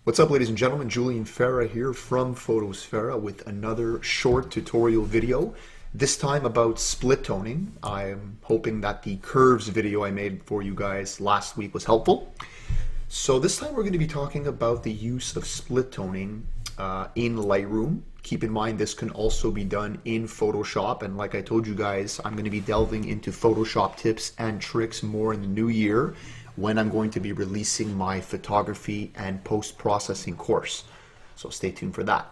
What's up, ladies and gentlemen? Julian Farah here from Photosfera with another short tutorial video, this time about split toning. I'm hoping that the curves video I made for you guys last week was helpful. So this time we're going to be talking about the use of split toning in Lightroom. Keep in mind this can also be done in Photoshop, and like I told you guys, I'm going to be delving into Photoshop tips and tricks more in the new year when I'm going to be releasing my photography and post-processing course. So stay tuned for that.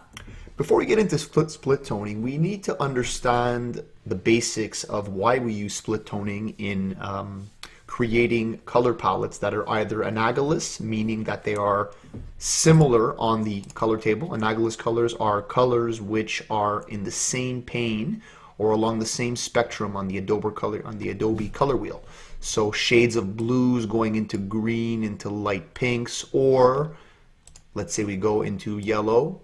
Before we get into split toning, we need to understand the basics of why we use split toning in creating color palettes that are either analogous, meaning that they are similar on the color table. Analogous colors are colors which are in the same pane or along the same spectrum on the Adobe color wheel. So shades of blues going into green, into light pinks, or let's say we go into yellow,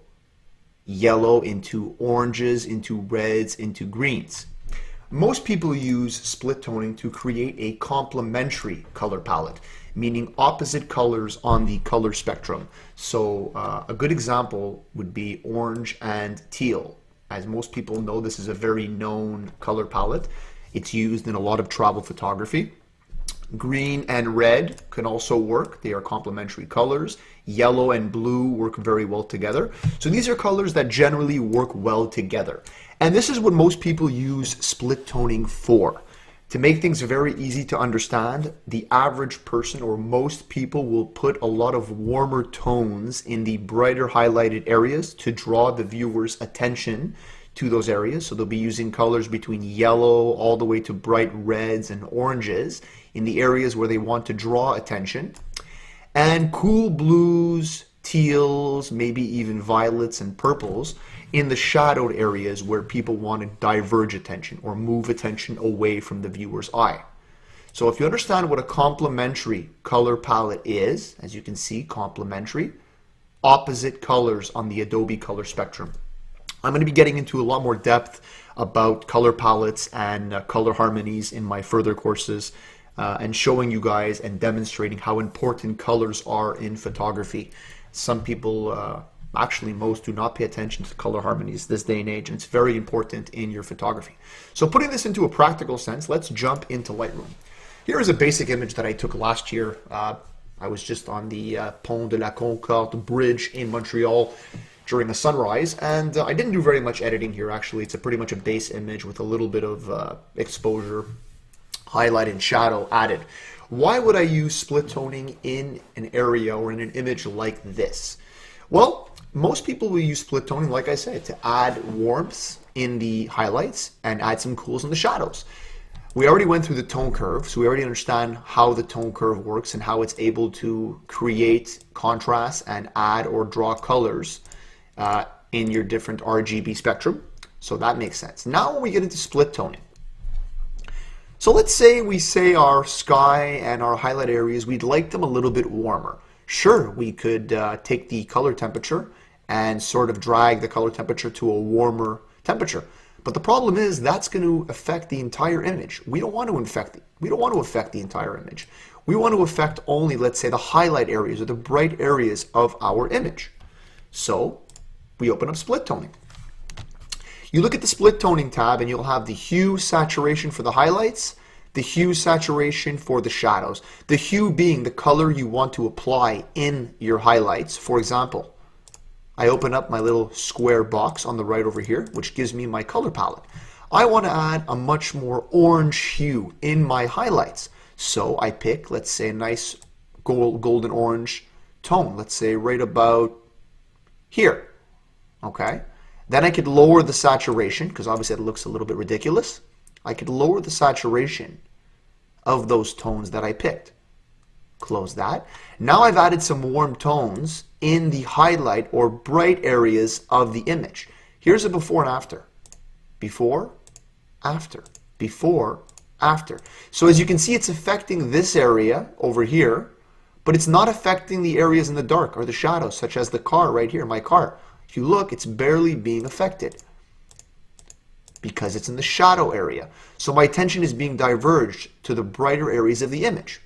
yellow into oranges, into reds, into greens. Most people use split toning to create a complementary color palette, meaning opposite colors on the color spectrum. So a good example would be orange and teal. As most people know, this is a very known color palette. It's used in a lot of travel photography. Green and red can also work. They are complementary colors. Yellow and blue work very well together. So these are colors that generally work well together. And this is what most people use split toning for. To make things very easy to understand, the average person or most people will put a lot of warmer tones in the brighter highlighted areas to draw the viewer's attention to those areas. So they'll be using colors between yellow all the way to bright reds and oranges in the areas where they want to draw attention. And cool blues, teals, maybe even violets and purples in the shadowed areas where people want to diverge attention or move attention away from the viewer's eye. So if you understand what a complementary color palette is, as you can see, complementary, opposite colors on the Adobe color spectrum. I'm going to be getting into a lot more depth about color palettes and color harmonies in my further courses and showing you guys and demonstrating how important colors are in photography. Some people, actually most, do not pay attention to color harmonies this day and age, and it's very important in your photography. So putting this into a practical sense, let's jump into Lightroom. Here is a basic image that I took last year. I was just on the Pont de la Concorde bridge in Montreal during a sunrise, and I didn't do very much editing here. Actually, it's pretty much a base image with a little bit of exposure, highlight and shadow added. Why would I use split toning in an area or in an image like this? Well, most people will use split toning, like I said, to add warmth in the highlights and add some cools in the shadows. We already went through the tone curve, so we already understand how the tone curve works and how it's able to create contrast and add or draw colors in your different RGB spectrum. So that makes sense. Now when we get into split toning, so let's say we say our sky and our highlight areas, we'd like them a little bit warmer. Sure, we could take the color temperature and sort of drag the color temperature to a warmer temperature. But the problem is that's going to affect the entire image. We don't want to affect the entire image. We want to affect only, let's say, the highlight areas or the bright areas of our image. So we open up split toning. You look at the split toning tab and you'll have the hue saturation for the highlights, the hue saturation for the shadows. The hue being the color you want to apply in your highlights. For example, I open up my little square box on the right over here, which gives me my color palette. I want to add a much more orange hue in my highlights. So I pick, let's say, a nice golden orange tone. Let's say right about here. Okay. Then I could lower the saturation, because obviously it looks a little bit ridiculous. I could lower the saturation of those tones that I picked. Close that. Now I've added some warm tones in the highlight or bright areas of the image. Here's a before and after. Before, after, before, after. So as you can see, it's affecting this area over here, but it's not affecting the areas in the dark or the shadows, such as the car right here, my car. If you look, it's barely being affected because it's in the shadow area. So my attention is being diverged to the brighter areas of the image.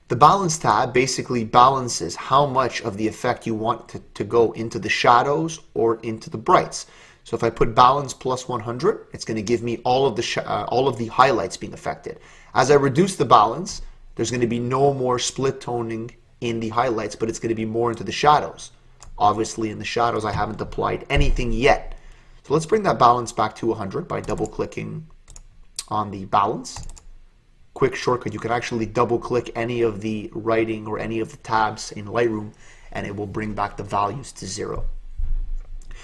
The balance tab basically balances how much of the effect you want to go into the shadows or into the brights. So if I put balance plus 100, it's going to give me all of the highlights being affected. As I reduce the balance, there's going to be no more split toning in the highlights, but it's going to be more into the shadows. Obviously in the shadows I haven't applied anything yet. So let's bring that balance back to 100 by double clicking on the balance. Quick shortcut, you can actually double click any of the writing or any of the tabs in Lightroom and it will bring back the values to 0.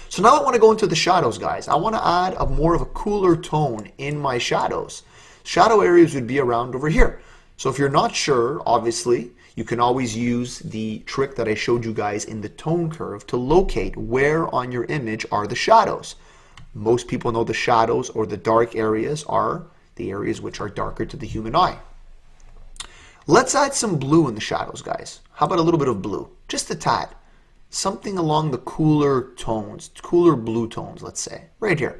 So now I want to go into the shadows, guys. I want to add more of a cooler tone in my shadows. Shadow areas would be around over here. So if you're not sure, obviously, you can always use the trick that I showed you guys in the tone curve to locate where on your image are the shadows. Most people know the shadows or the dark areas are the areas which are darker to the human eye. Let's add some blue in the shadows, guys. How about a little bit of blue? Just a tad. Something along the cooler tones, cooler blue tones, let's say, right here.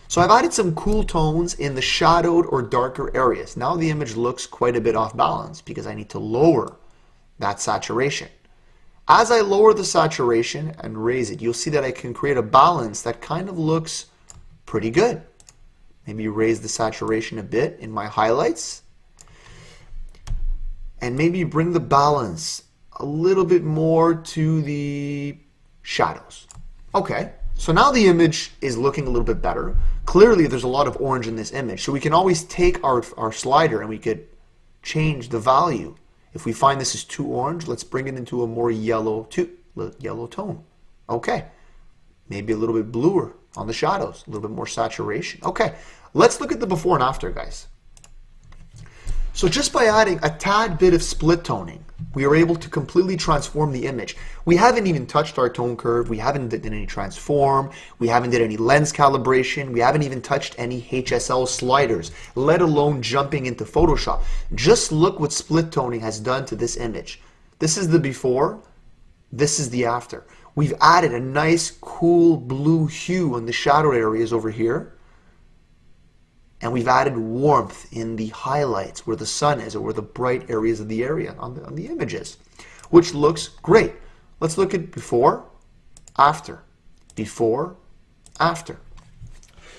So I've added some cool tones in the shadowed or darker areas. Now the image looks quite a bit off balance because I need to lower that saturation. As I lower the saturation and raise it, you'll see that I can create a balance that kind of looks pretty good. Maybe raise the saturation a bit in my highlights. And maybe bring the balance a little bit more to the shadows. Okay, so now the image is looking a little bit better. Clearly there's a lot of orange in this image, so we can always take our slider and we could change the value. If we find this is too orange, let's bring it into a more yellow tone. Okay, maybe a little bit bluer on the shadows, a little bit more saturation. Okay, let's look at the before and after, guys. So just by adding a tad bit of split toning, we are able to completely transform the image. We haven't even touched our tone curve, we haven't done any transform, we haven't did any lens calibration, we haven't even touched any HSL sliders, let alone jumping into Photoshop. Just look what split toning has done to this image. This is the before, this is the after. We've added a nice cool blue hue on the shadow areas over here. And we've added warmth in the highlights where the sun is or where the bright areas of the area on the images, which looks great. Let's look at before, after, before, after.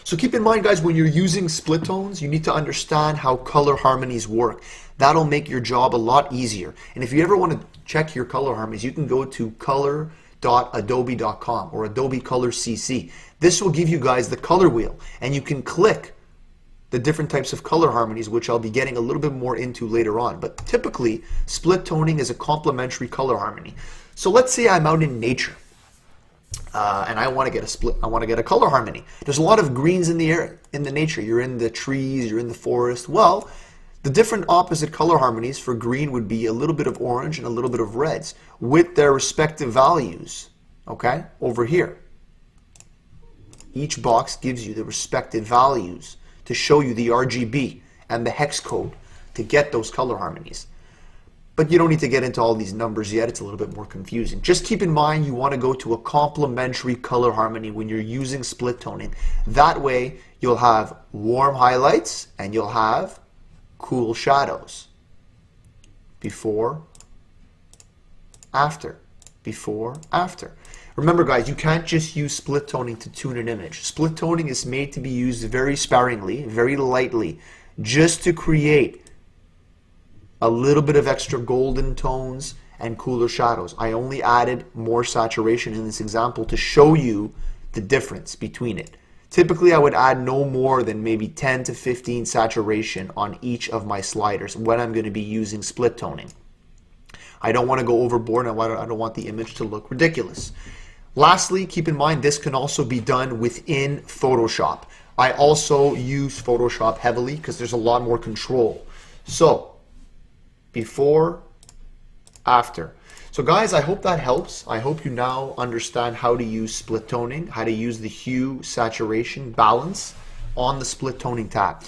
So keep in mind, guys, when you're using split tones, you need to understand how color harmonies work. That'll make your job a lot easier. And if you ever want to check your color harmonies, you can go to color.adobe.com or Adobe Color CC. This will give you guys the color wheel, and you can click the different types of color harmonies, which I'll be getting a little bit more into later on. But typically, split toning is a complementary color harmony. So let's say I'm out in nature and I want to get a color harmony. There's a lot of greens in the air, in the nature. You're in the trees, you're in the forest. Well, the different opposite color harmonies for green would be a little bit of orange and a little bit of reds with their respective values, okay, over here. Each box gives you the respective values to show you the RGB and the hex code to get those color harmonies. But you don't need to get into all these numbers yet. It's a little bit more confusing. Just keep in mind you want to go to a complementary color harmony when you're using split toning. That way you'll have warm highlights and you'll have cool shadows. Before, after, before, after. Remember, guys, you can't just use split toning to tune an image. Split toning is made to be used very sparingly, very lightly, just to create a little bit of extra golden tones and cooler shadows. I only added more saturation in this example to show you the difference between it. Typically, I would add no more than maybe 10 to 15 saturation on each of my sliders when I'm going to be using split toning. I don't want to go overboard, and I don't want the image to look ridiculous. Lastly, keep in mind this can also be done within Photoshop. I also use Photoshop heavily because there's a lot more control. So, before, after. So guys, I hope that helps. I hope you now understand how to use split toning, how to use the hue, saturation, balance on the split toning tab.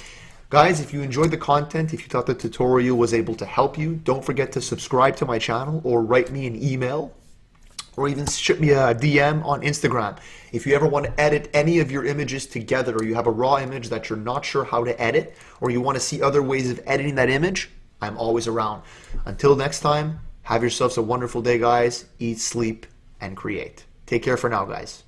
Guys, if you enjoyed the content, if you thought the tutorial was able to help you, don't forget to subscribe to my channel or write me an email, or even shoot me a DM on Instagram. If you ever want to edit any of your images together, or you have a raw image that you're not sure how to edit, or you want to see other ways of editing that image, I'm always around. Until next time, have yourselves a wonderful day, guys. Eat, sleep, and create. Take care for now, guys.